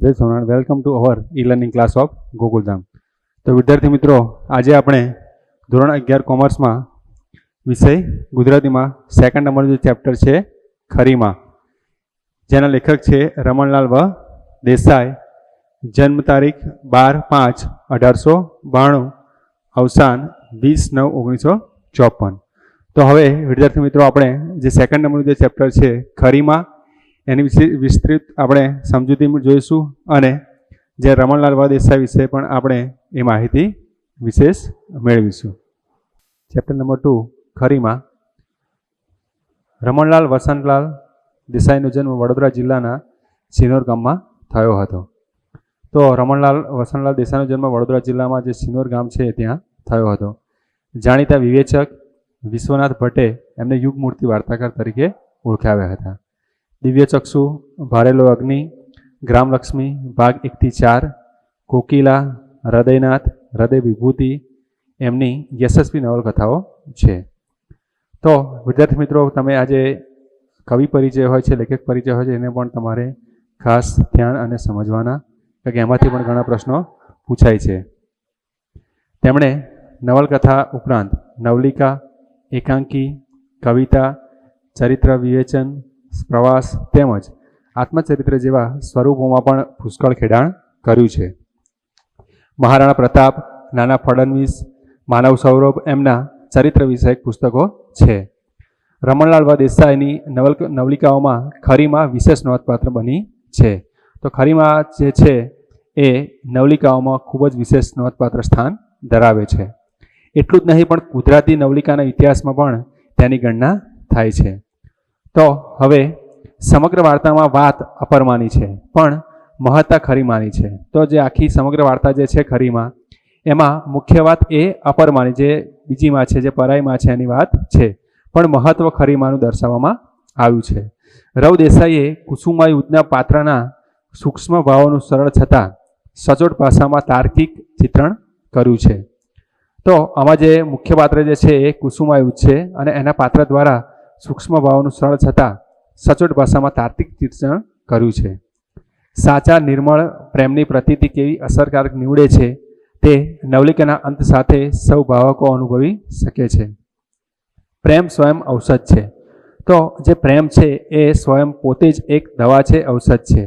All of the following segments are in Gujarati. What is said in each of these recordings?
જય સોનારાયણ. Welcome to our e learning class of Gokuldham. તો વિદ્યાર્થી મિત્રો, આજે આપણે ધોરણ 11 કોમર્સમાં વિષય ગુજરાતીમાં સેકન્ડ નંબરનું જે ચેપ્ટર છે ખરીમાં, જેના લેખક છે રમણલાલ વ દેસાઈ, જન્મ તારીખ 12/5/1892, અવસાન 20/9/1954. તો હવે વિદ્યાર્થી મિત્રો, આપણે જે સેકન્ડ નંબરનું જે ચેપ્ટર છે ખરીમાં, એની વિશે વિસ્તૃત આપણે સમજૂતી જોઈશું અને જે રમણલાલ વ દેસાઈ વિશે પણ આપણે એ માહિતી વિશેષ મેળવીશું. Chapter number 2 ખરીમાં. રમણલાલ વસંતલાલ દેસાઈનો જન્મ વડોદરા જિલ્લાના સિનોર ગામમાં થયો હતો. તો રમણલાલ વસંતલાલ દેસાઈનો જન્મ વડોદરા જિલ્લામાં જે સિનોર ગામ છે ત્યાં થયો હતો. જાણીતા વિવેચક વિશ્વનાથ ભટ્ટે એમને યુગમૂર્તિ વાર્તાકાર તરીકે ઓળખાવ્યા હતા. દિવ્યચક્ષુ, ભારેલો અગ્નિ, ગ્રામલક્ષ્મી ભાગ 1-4, કોકિલા, હૃદયનાથ, હૃદય વિભૂતિ એમની યશસ્વી નવલકથાઓ છે. તો વિદ્યાર્થી મિત્રો, તમે આજે કવિ પરિચય હોય છે, લેખક પરિચય હોય છે, એને પણ તમારે ખાસ ધ્યાન અને સમજવાના, કારણ કે એમાંથી પણ ઘણા પ્રશ્નો પૂછાય છે. તેમણે નવલકથા ઉપરાંત નવલિકા, એકાંકી, કવિતા, ચરિત્ર વિવેચન, પ્રવાસ તેમજ આત્મચરિત્ર જેવા સ્વરૂપોમાં પણ પુષ્કળ ખેડાણ કર્યું છે. મહારાણા પ્રતાપ, નાના ફડણવીસ, માનવ સૌરભ એમના ચરિત્ર વિષયક પુસ્તકો છે. રમણલાલ વ દેસાઈની નવલિકાઓમાં ખરીમાં વિશેષ નોંધપાત્ર બની છે. તો ખરીમાં જે છે એ નવલિકાઓમાં ખૂબ જ વિશેષ નોંધપાત્ર સ્થાન ધરાવે છે. એટલું જ નહીં, પણ ગુજરાતી નવલિકાના ઇતિહાસમાં પણ તેની ગણના થાય છે. તો હવે સમગ્ર વાર્તામાં વાત અપરમાની છે, પણ મહત્તા ખરીમાની છે. તો જે આખી સમગ્ર વાર્તા જે છે ખરીમાં, એમાં મુખ્ય વાત એ અપરમાની, જે બીજીમાં છે, જે પરાઈમાં છે એની વાત છે, પણ મહત્વ ખરીમાનું દર્શાવવામાં આવ્યું છે. રવ દેસાઈએ કુસુમા યુદ્ધના પાત્રના સૂક્ષ્મ ભાવોનું સરળ છતાં સચોટ ભાષામાં તાર્કિક ચિત્રણ કર્યું છે. તો આમાં જે મુખ્ય પાત્ર જે છે એ કુસુમા યુદ્ધ છે, અને એના પાત્ર દ્વારા સૂક્ષ્મ ભાવોનું સરળ છતાં સચોટ ભાષામાં તાર્કિક ચિત્રણ કર્યું છે. સાચા નિર્મળ પ્રેમની પ્રતીતિ કેવી અસરકારક નીવડે છે તે નવલિકાના અંત સાથે સૌ ભાવકો અનુભવી શકે છે. પ્રેમ સ્વયં ઔષધ છે. તો જે પ્રેમ છે એ સ્વયં પોતે જ એક દવા છે, ઔષધ છે.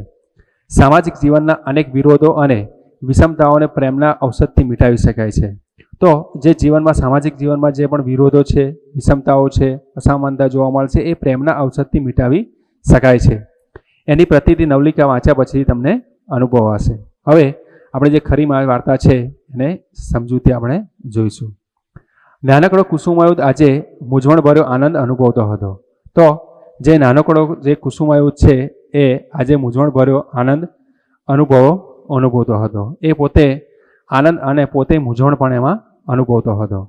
સામાજિક જીવનના અનેક વિરોધો અને વિષમતાઓને પ્રેમના ઔષધથી મિટાવી શકાય છે. તો જે જીવનમાં, સામાજિક જીવનમાં જે પણ વિરોધો છે, વિષમતાઓ છે, અસમાનતા જોવા મળે છે, એ પ્રેમના ઔષધથી મિટાવી શકાય છે. એની પ્રતિથી નવલિકા વાંચ્યા પછી તમને અનુભવાશે. હવે આપણે જે ખરીમાં વાર્તા છે એને સમજૂતી આપણે જોઈશું. નાનકડો કુસુમાયુધ આજે મૂંઝવણભર્યો આનંદ અનુભવતો હતો. તો જે નાનકડો જે કુસુમાયુધ છે એ આજે મૂંઝવણભર્યો આનંદ અનુભવતો હતો. એ પોતે આનંદ અને પોતે મૂંઝવણ પણ એમાં અનુભવતો હતો.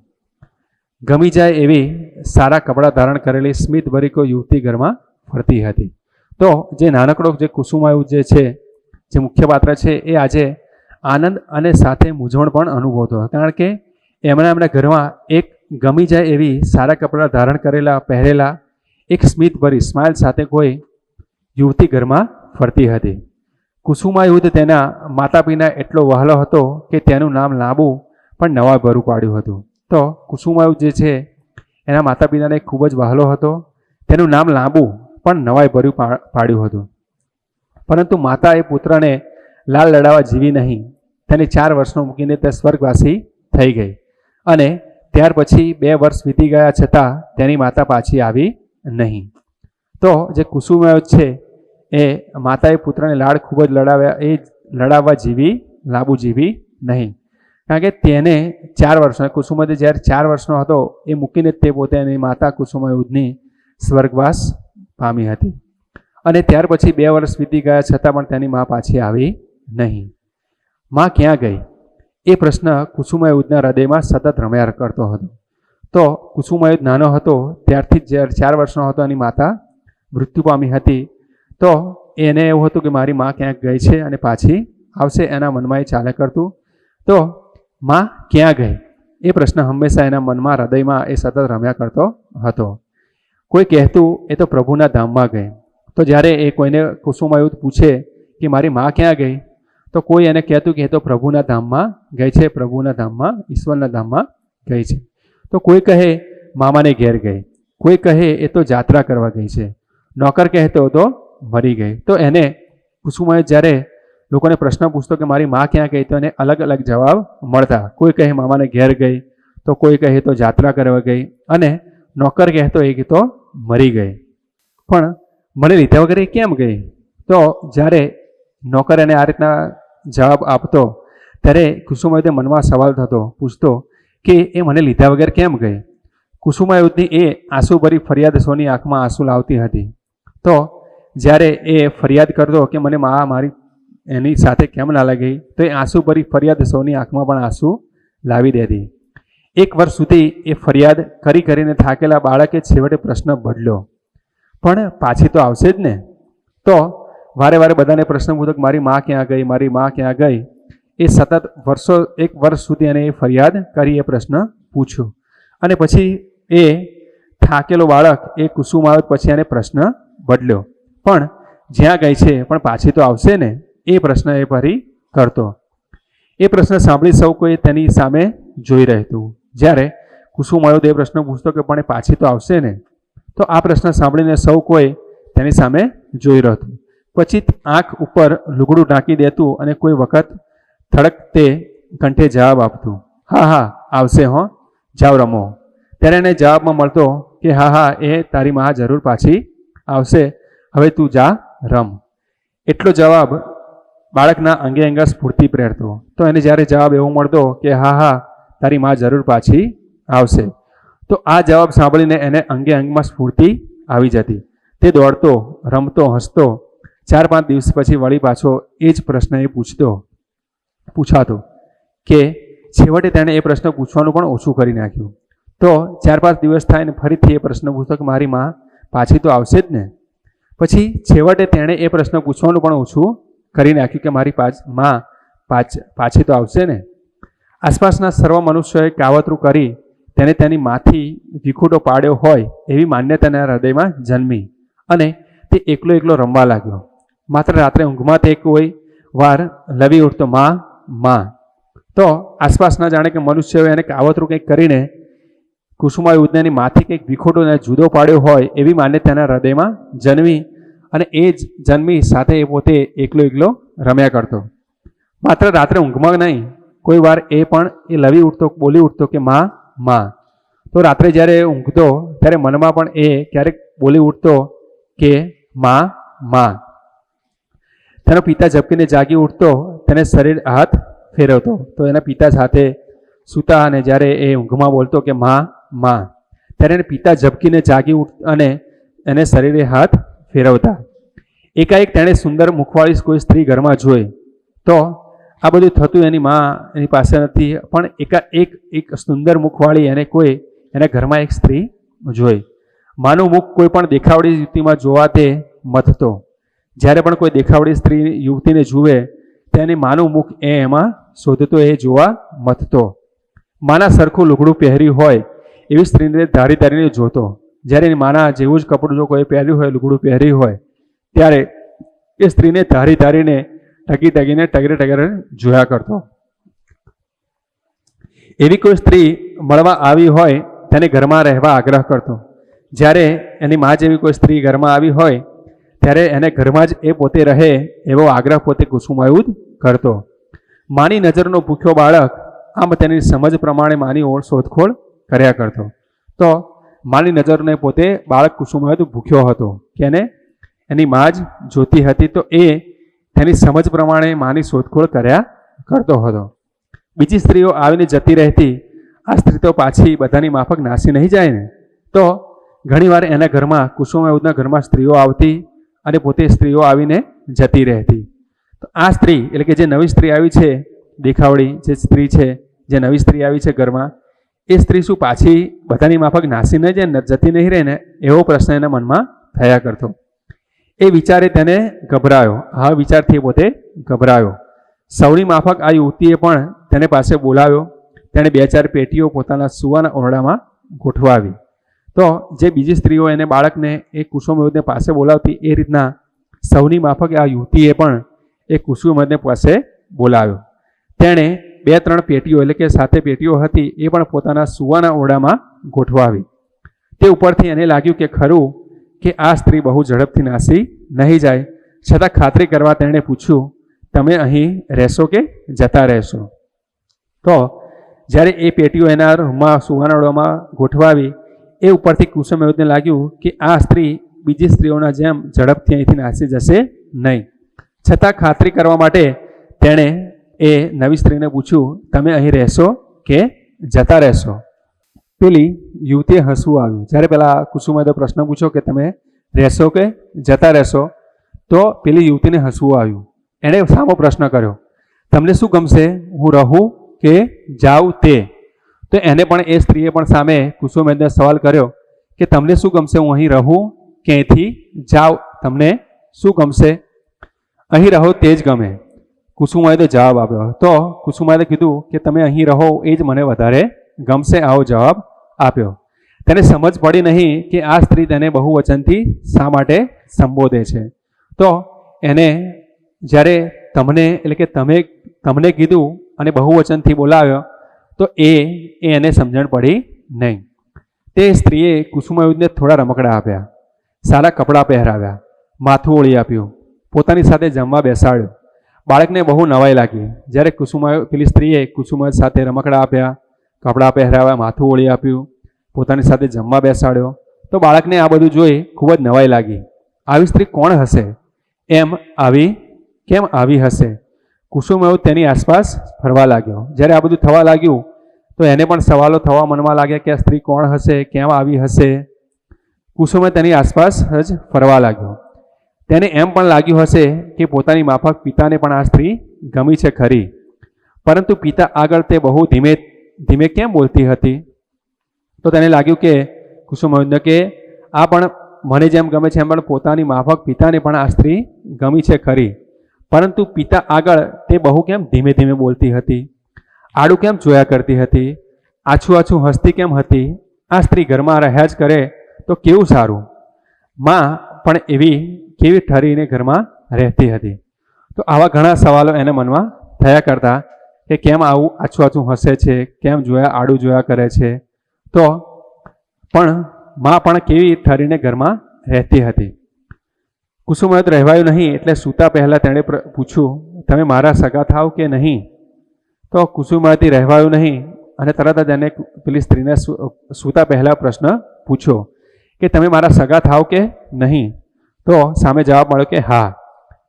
ગમી જાય એવી સારા કપડાં ધારણ કરેલી સ્મિતભરી કોઈ યુવતી ઘરમાં ફરતી હતી. તો જે નાનકડો જે કુસુમાયુધ જે છે, જે મુખ્ય પાત્ર છે, એ આજે આનંદ અને સાથે મૂંઝવણ પણ અનુભવતો હતો, કારણ કે એમના ઘરમાં એક ગમી જાય એવી સારા કપડાં ધારણ કરેલા, પહેરેલા, એક સ્મિતભરી સ્માઇલ સાથે કોઈ યુવતી ઘરમાં ફરતી હતી. કુસુમાયુધ તેના માતા પિતા એટલો વહાલો હતો કે તેનું નામ લાંબુ પણ નવા ભરું પાડ્યું હતું. તો કુસુમાયુધ જે છે એના માતા પિતાને ખૂબ જ વહાલો હતો, તેનું નામ લાંબુ પણ નવાઈ ભર્યું પાડ્યું હતું. પરંતુ માતા એ પુત્રને લાલ લડાવવા જીવી નહીં. તેને 4 વર્ષનો મૂકીને તે સ્વર્ગવાસી થઈ ગઈ, અને ત્યાર પછી 2 વર્ષ વીતી ગયા છતાં તેની માતા પાછી આવી નહીં. તો જે કુસુમાયુધ છે એ માતાએ પુત્રને લાડ ખૂબ જ લડાવવા જીવી, લાંબુ જીવી નહીં, કારણ કે તેને 4 વર્ષનો, કુસુમાયુધ જ્યારે 4 વર્ષનો હતો એ મૂકીને તે પોતે એની માતા કુસુમાયુધની સ્વર્ગવાસ પામી હતી. અને ત્યાર પછી 2 વર્ષ વીતી ગયા છતાં પણ તેની મા પાછી આવી નહીં. મા ક્યાં ગઈ એ પ્રશ્ન કુસુમાયુધના હૃદયમાં સતત રમ્યા કરતો હતો. તો કુસુમાયુધ નાનો હતો ત્યારથી જ, જ્યારે 4 વર્ષનો હતો, એની માતા મૃત્યુ પામી હતી. તો એને એવું હતું કે મારી મા ક્યાંક ગઈ છે અને પાછી આવશે, એના મનમાં એ ચાલે કરતું. તો મા ક્યાં ગઈ એ પ્રશ્ન હંમેશા એના મનમાં, હૃદયમાં એ સતત રમ્યા કરતો હતો. કોઈ કહેતું એ તો પ્રભુના ધામમાં ગઈ. તો જ્યારે એ કોઈને કુસુમાયુધ પૂછે કે મારી મા ક્યાં ગઈ, તો કોઈ એને કહેતું કે એ તો પ્રભુના ધામમાં ગઈ છે, પ્રભુના ધામમાં, ઈશ્વરના ધામમાં ગઈ છે. તો કોઈ કહે મામાને ઘેર ગઈ, કોઈ કહે એ તો જાત્રા કરવા ગઈ છે, નોકર કહેતો તો મરી ગઈ. તો એને કુસુમાએ જ્યારે લોકોને પ્રશ્ન પૂછતો કે મારી માં ક્યાં ગઈ, તો એને અલગ અલગ જવાબ મળતા. કોઈ કહે મામાને ઘેર ગઈ, તો કોઈ કહે તો જાત્રા કરવા ગઈ, અને નોકર કહેતો એ તો મરી ગઈ. પણ મને લીધા વગર એ કેમ ગઈ? તો જ્યારે નોકર એને આ રીતના જવાબ આપતો ત્યારે કુસુમાયુદ્ધને મનમાં સવાલ થતો, પૂછતો કે એ મને લીધા વગર કેમ ગઈ? કુસુમાયુદ્ધની એ આંસુભરી ફરિયાદ સોની આંખમાં આંસુ લાવતી હતી. તો જ્યારે એ ફરિયાદ કરતો કે મને મારી એની સાથે કેમ ના લાગી, તો એ આંસુભરી ફરિયાદ સૌની આંખમાં પણ આંસુ લાવી દેતી. 1 વર્ષ સુધી એ ફરિયાદ કરીને થાકેલા બાળકે છેવટે પ્રશ્ન બદલ્યો, પણ પાછી તો આવશે જ ને. તો વારે વારે બધાને પ્રશ્ન પૂછતો કે મારી માં ક્યાં ગઈ, મારી માં ક્યાં ગઈ. એ સતત 1 વર્ષ સુધી એને એ ફરિયાદ કરી, એ પ્રશ્ન પૂછ્યો. અને પછી એ થાકેલો બાળક એ કુસુમાવત પછી એને પ્રશ્ન બદલ્યો, પણ જ્યાં ગઈ છે પણ પાછી તો આવશે ને, એ પ્રશ્ન એ ફરી કરતો. એ પ્રશ્ન સાંભળી સૌ કોઈ તેની સામે જોઈ રહેતું. જ્યારે કુસુમાયુદ્ધ એ પ્રશ્ન પૂછતો કે પણ એ પાછી તો આવશે ને, તો આ પ્રશ્ન સાંભળીને સૌ કોઈ તેની સામે જોઈ રહેતું. પછી આંખ ઉપર લુગડું ઢાંકી દેતું અને કોઈ વખત થડકતે કંઠે જવાબ આપતું, હા હા આવશે હો, જાઓ રમો. ત્યારે એને જવાબમાં મળતો કે હા હા એ તારી માં જરૂર પાછી આવશે, હવે તું જા રમ. એટલો જવાબ બાળકના અંગે અંગે સ્ફૂર્તિ પ્રેરતો. તો એને જ્યારે જવાબ એવો મળતો કે હા હા તારી માં જરૂર પાછી આવશે, તો આ જવાબ સાંભળીને એને અંગે અંગમાં સ્ફૂર્તિ આવી જતી. તે દોડતો, રમતો, હસતો. 4-5 દિવસ પછી વળી પાછો એ જ પ્રશ્ન એ પૂછાતો કે છેવટે તેણે એ પ્રશ્ન પૂછવાનું પણ ઓછું કરી નાખ્યું. તો 4-5 દિવસ થાય ને ફરીથી એ પ્રશ્ન પૂછતો કે મારી માં પાછી તો આવશે જ ને. પછી છેવટે તેણે એ પ્રશ્ન પૂછવાનું પણ ઓછું કરી નાખ્યું કે મારી માં પાછી તો આવશે ને. આસપાસના સર્વ મનુષ્યોએ કાવતરું કરી તેને તેની માથી વિખૂટો પાડ્યો હોય એવી માન્યતા તેના હૃદયમાં જન્મી, અને તે એકલો રમવા લાગ્યો. માત્ર રાત્રે ઊંઘમાં તે કોઈ વાર લવી ઉઠતો, માં. તો આસપાસના જાણે કે મનુષ્યોએ એને કાવતરું કંઈક કરીને કુસુમાયુદ્ધની માથી કંઈક વિખોટો અને જુદો પાડ્યો હોય એવી માન્યતા તેના હૃદયમાં જન્મી, અને એ જ જન્મી સાથે એ પોતે એકલો રમ્યા કરતો. માત્ર રાત્રે ઊંઘમાં નહીં, કોઈ વાર એ પણ એ લવી ઉઠતો, બોલી ઉઠતો કે માં. તો રાત્રે જ્યારે ઊંઘતો ત્યારે મનમાં પણ એ ક્યારેક બોલી ઉઠતો કે માં. તેનો પિતા ઝબકીને જાગી ઉઠતો, તેને શરીર હાથ ફેરવતો, તો એના પિતા સાથે સૂતા, અને જ્યારે એ ઊંઘમાં બોલતો કે માં, ત્યારે એને પિતા ઝબકીને જાગી ઉઠ અને એને શરીરે હાથ ફેરવતા. એકાએક તેણે સુંદર મુખવાળી કોઈ સ્ત્રી ઘરમાં જોઈ. તો આ બધું થતું એની માં એની પાસે નથી, પણ એક સુંદર મુખવાળી એના ઘરમાં એક સ્ત્રી જોઈ. માનું મુખ કોઈ પણ દેખાવડી યુવતીમાં જોવા તે મથતો. જ્યારે પણ કોઈ દેખાવડી સ્ત્રી યુવતીને જુએ તેની માનું મુખ એમાં શોધતો, એ જોવા મથતો. માના સરખું લુગડું પહેર્યું હોય એવી સ્ત્રીને ધારીને જોતો. જ્યારે એની માના જેવું જ કપડું જો કોઈ પહેર્યું હોય, લુગડું પહેર્યું હોય, ત્યારે એ સ્ત્રીને ધારીને ટગીને જોયા કરતો. એવી કોઈ સ્ત્રી મળવા આવી હોય તેને ઘરમાં રહેવા આગ્રહ કરતો. જ્યારે એની મા જેવી કોઈ સ્ત્રી ઘરમાં આવી હોય ત્યારે એને ઘરમાં જ એ પોતે રહે એવો આગ્રહ પોતે કુસુમાયુદ્ધ કરતો. માની નજરનો ભૂખ્યો બાળક આમ તેની સમજ પ્રમાણે માની શોધખોળ કર્યા કરતો. તો માની નજરને પોતે બાળક કુસુમાયુદ્ધ ભૂખ્યો હતો કે એને એની મા જ જોતી હતી, તો એ તેની સમજ પ્રમાણે માની શોધખોળ કર્યા કરતો હતો. બીજી સ્ત્રીઓ આવીને જતી રહેતી. આ સ્ત્રી તો પાછી બધાની માફક નાસી નહીં જાય ને. તો ઘણીવાર એના ઘરમાં, કુસુમાયુદ્ધના ઘરમાં સ્ત્રીઓ આવતી અને પોતે સ્ત્રીઓ આવીને જતી રહેતી. તો આ સ્ત્રી એટલે કે જે નવી સ્ત્રી આવી છે, દેખાવડી જે સ્ત્રી છે, જે નવી સ્ત્રી આવી છે ઘરમાં, એ સ્ત્રી શું પાછી બધાની માફક નાસી નહીં જાય, જતી નહીં રહે ને, એવો પ્રશ્ન એના મનમાં થયા કરતો. એ વિચારે તેને ગભરાયો. આ વિચારથી પોતે ગભરાયો. સૌની માફક આ યુવતીએ પણ તેને પાસે બોલાવ્યો. તેણે 2-4 પેટીઓ પોતાના સુવાના ઓરડામાં ગોઠવાવી. તો જે બીજી સ્ત્રીઓ એને બાળકને એ કુસુમાયુદ્ધને પાસે બોલાવતી, એ રીતના સૌની માફક આ યુવતીએ પણ એ કુસુમાયુદ્ધને પાસે બોલાવ્યો. તેણે 2-3 પેટીઓ એટલે કે સાથે પેટીઓ હતી એ પણ પોતાના સુવાના ઓરડામાં ગોઠવાવી. તે ઉપરથી એને લાગ્યું કે ખરું કે આ સ્ત્રી બહુ ઝડપથી નાસી નહીં જાય, છતાં ખાતરી કરવા તેણે પૂછ્યું, તમે અહીં રહેશો કે જતા રહેશો? તો જ્યારે એ પેટીઓ એના રૂમમાં સુવાના ઓરડામાં ગોઠવાવી એ ઉપરથી કુસુમાયુધને લાગ્યું કે આ સ્ત્રી બીજી સ્ત્રીઓના જેમ ઝડપથી અહીંથી નાસી જશે નહીં. છતાં ખાતરી કરવા માટે તેણે એ નવી સ્ત્રીને પૂછ્યું, તમે અહીં રહેશો કે જતા રહેશો? પેલી યુવતીએ હસવું આવ્યું. જ્યારે પેલા કુસુમાયુધે પ્રશ્ન પૂછ્યો કે તમે રહેશો કે જતા રહેશો, તો પેલી યુવતીને હસવું આવ્યું. એણે સામો પ્રશ્ન કર્યો, તમને શું ગમશે, હું રહું કે જાઉં તે? તો એને પણ એ સ્ત્રીએ પણ સામે કુસુમાયુધને સવાલ કર્યો કે તમને શું ગમશે, હું અહીં રહું કે અહીંથી જાઉં? તમને શું ગમશે? અહીં રહો તે જ ગમે, કુસુમાયુધે જવાબ આપ્યો. તો કુસુમાયુધે કીધું કે તમે અહીં રહો એ જ મને વધારે ગમશે, આવો જવાબ આપ્યો. તેને સમજ પડી નહીં કે આ સ્ત્રી તેને બહુવચનથી શા માટે સંબોધે છે. તો એને જ્યારે તમને એટલે કે તમને કીધું અને બહુવચનથી બોલાવ્યો તો એને સમજણ પડી નહીં. તે સ્ત્રીએ કુસુમાયુધને થોડા રમકડા આપ્યા, સારા કપડાં પહેરાવ્યા, માથું ઓળી આપ્યું, પોતાની સાથે જમવા બેસાડ્યો. બાળકને બહુ નવાઈ લાગી. જ્યારે પેલી સ્ત્રીએ કુસુમાયુધ સાથે રમકડા આપ્યા, કપડાં પહેરાવ્યા, માથું ઓળી આપ્યું, પોતાની સાથે જમવા બેસાડ્યો, તો બાળકને આ બધું જોઈ ખૂબ જ નવાઈ લાગી. આવી સ્ત્રી કોણ હશે? કેમ આવી હશે? કુસુમાયુધ તેની આસપાસ ફરવા લાગ્યો. જ્યારે આ બધું થવા લાગ્યું તો એને પણ સવાલો થવા મનમાં લાગ્યા કે આ સ્ત્રી કોણ હશે, કેમ આવી હશે? કુસુમાયુધ તેની આસપાસ જ ફરવા લાગ્યો. તેને એમ પણ લાગ્યું હશે કે પોતાની માફક પિતાને પણ આ સ્ત્રી ગમી છે ખરી, પરંતુ પિતા આગળ તે બહુ ધીમે ધીમે કેમ બોલતી હતી? તો તેને લાગ્યું કે કુસુમાયુધને કે આ પણ મને જેમ ગમે છે એમ પણ પોતાની માફક પિતાને પણ આ સ્ત્રી ગમી છે ખરી, પરંતુ પિતા આગળ તે બહુ કેમ ધીમે ધીમે બોલતી હતી, આડું કેમ જોયા કરતી હતી, આછું આછું હસતી કેમ હતી? આ સ્ત્રી ઘરમાં રહ્યા જ કરે તો કેવું સારું. માં પણ કેવી ઠરીને ઘરમાં રહેતી હતી. તો આવા ઘણા સવાલો એને મનમાં થયા કરતા કે કેમ આવું આછું આછું હસે છે, કેમ આડું જોયા કરે છે. તો પણ માં પણ કેવી ઠરીને ઘરમાં રહેતી હતી. કુસુમાયુધ રહેવાયું નહીં એટલે સૂતા પહેલાં તેણે પૂછ્યું, તમે મારા સગા થાવ કે નહીં? તો કુસુમાયુધથી રહેવાયું નહીં અને તરત જ એને પેલી સ્ત્રીને સૂતા પહેલાં પ્રશ્ન પૂછ્યો કે તમે મારા સગા થાવ કે નહીં? તો સામે જવાબ મળ્યો કે હા.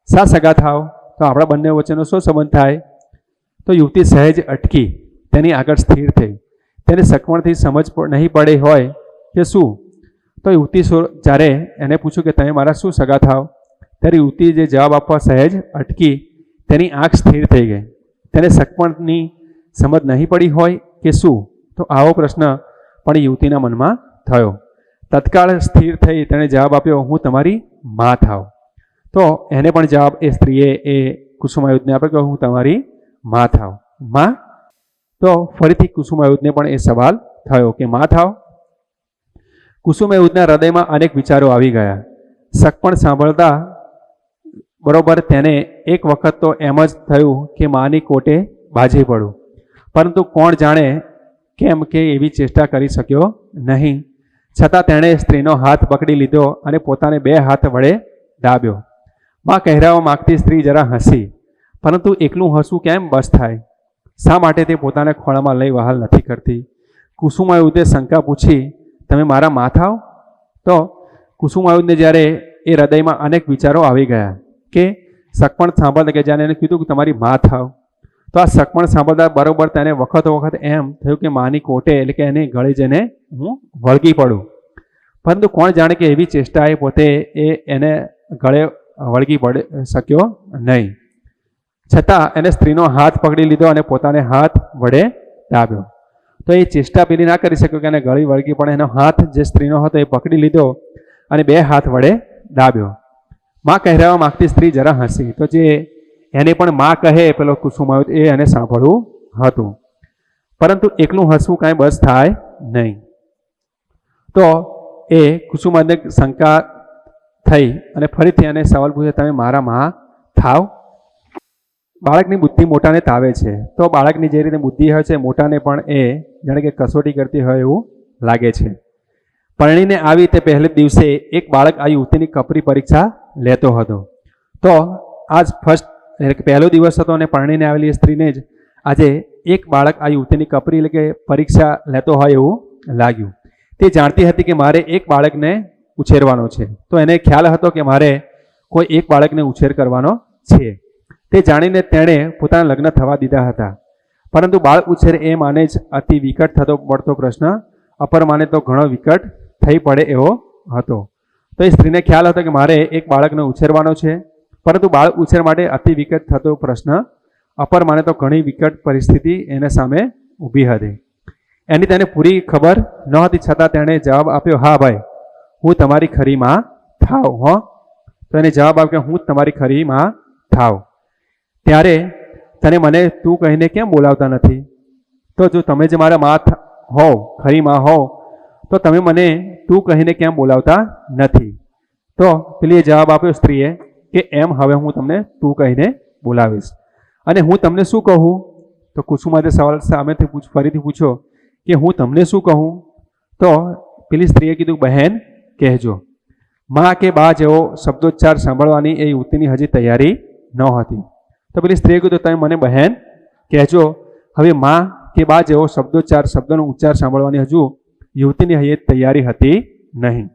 શા સગા થાવ? તો આપણા બંને વચ્ચેનો શું સંબંધ થાય? તો યુવતી સહેજ અટકી, તેની આગળ સ્થિર થઈ. તેને સકવણથી સમજ નહીં પડી હોય કે શું. તો યુવતી જ્યારે એને પૂછ્યું કે તમે મારા શું સગા થાવ, ત્યારે યુવતી જે જવાબ આપવા સહેજ અટકી, તેની આંખ સ્થિર થઈ ગઈ. તેને સકવણની સમજ નહીં પડી હોય કે શું? તો આવો પ્રશ્ન પણ યુવતીના મનમાં થયો. તત્કાળ સ્થિર થઈ તેણે જવાબ આપ્યો, હું તમારી મા થાવ. તો એને પણ જવાબ એ સ્ત્રીએ એ કુસુમાયુધને આપ્યો કે હું તમારી મા થાવ. મા? તો ફરીથી કુસુમાયુધને પણ એ સવાલ થયો કે મા થાવ? કુસુમાયુધના હૃદયમાં અનેક વિચારો આવી ગયા. સકપણ સાંભળતા બરોબર તેને એક વખત તો એમ જ થયું કે માની કોટે બાજી પડું, પરંતુ કોણ જાણે કેમ કે એવી ચેષ્ટા કરી શક્યો નહીં. છતાં તેણે સ્ત્રીનો હાથ પકડી લીધો અને પોતાને 2 હાથ વડે દાબ્યો. માં કહેરાવા માગતી સ્ત્રી જરા હસી, પરંતુ એકલું હસવું કેમ બસ થાય? શા માટે તે પોતાને ખોળામાં લઈ વહાલ નથી કરતી? કુસુમાયુધે શંકા પૂછી, તમે મારા મા થાવ? તો કુસુમાયુધને જ્યારે એ હૃદયમાં અનેક વિચારો આવી ગયા કે સકપણ સાંભળતા કે જ્યારે એને કીધું કે તમારી મા થાવ, તો આ સકપણ સાંભળતા બરોબર તેને વખત એમ થયું કે માની કોટે એટલે કે એની ગળે જઈને હું વળગી પડું, પરંતુ કોણ જાણે કે એવી ચેષ્ટા એ પોતે એને ગળે વળગી શક્યો નહીં. છતાં એને સ્ત્રીનો હાથ પકડી લીધો અને પોતાને હાથ વડે દાબ્યો. તો એ ચેષ્ટા પેલી ના કરી શક્યો કે એને ગળી વળગી પડે. એનો હાથ જે સ્ત્રીનો હતો એ પકડી લીધો અને 2 હાથ વડે દાબ્યો. માં કહેરાવા માગતી સ્ત્રી જરા હસી. તો જે એને પણ માં કહે પેલો કુસુમાયુધ એ એને સાંભળવું હતું, પરંતુ એકલું હસવું કાંઈ બસ થાય નહીં. તો એ કુસુમાયુધને શંકા થઈ અને ફરીથી એને સવાલ પૂછ્યો, તમે મારા માં થાવ? બાળકની બુદ્ધિ મોટાને તાવે છે. તો બાળકની જે રીતે બુદ્ધિ હોય છે મોટાને પણ એ જાણે કે કસોટી કરતી હોય એવું લાગે છે. પરણીને આવી તે પહેલે દિવસે એક બાળક આ યુવતીની કપરી પરીક્ષા લેતો હતો. તો આજ ફર્સ્ટ એટલે કે પહેલો દિવસ હતો અને પરણીને આવેલી સ્ત્રીને જ આજે એક બાળક આ યુવતીની કપરી એટલે કે પરીક્ષા લેતો હોય એવું લાગ્યું. તે જાણતી હતી કે મારે એક બાળકને ઉછેરવાનો છે. તો એને ખ્યાલ હતો કે મારે કોઈ એક બાળકને ઉછેર કરવાનો છે. તે જાણીને તેણે પોતાના લગ્ન થવા દીધા હતા. પરંતુ બાળ ઉછેર એ માને જ અતિ વિકટ થતો પડતો પ્રશ્ન અપર માને તો ઘણો વિકટ થઈ પડે એવો હતો. તો એ સ્ત્રીને ખ્યાલ હતો કે મારે એક બાળકને ઉછેરવાનો છે, પરંતુ બાળ ઉછેર માટે અતિ વિકટ થતો પ્રશ્ન અપર માને તો ઘણી વિકટ પરિસ્થિતિ એને સામે ઊભી હતી. એની તેને પૂરી ખબર ન હતી, છતાં તેણે જવાબ આપ્યો, હા ભાઈ, હું તમારી ખરી માં થાવ. હો, તો એને જવાબ આપ્યો, હું તમારી ખરી માં થાવ. ત્યારે તને મને તું કહીને કેમ બોલાવતા નથી? તો જો તમે જ મારા માં હોવ, ખરી માં હોવ, તો તમે મને તું કહીને કેમ બોલાવતા નથી? તો પેલીએ જવાબ આપ્યો સ્ત્રીએ કે એમ હવે હું તમને તું કહીને બોલાવીશ. અને હું તમને શું કહું? તો કુસુમાએ સવાલ સામેથી ફરીથી પૂછ્યો કે હું તમને શું કહું? તો પેલી સ્ત્રીએ કીધું, બહેન કહેજો. માં કે બા જેવો શબ્દોચ્ચાર સાંભળવાની એ યુવતીની હજી તૈયારી ન હતી. તો પેલી સ્ત્રીએ કીધું, તમે મને બહેન કહેજો. હવે માં કે બા જેવો શબ્દોનો ઉચ્ચાર સાંભળવાની હજુ યુવતીની હજી તૈયારી હતી નહીં.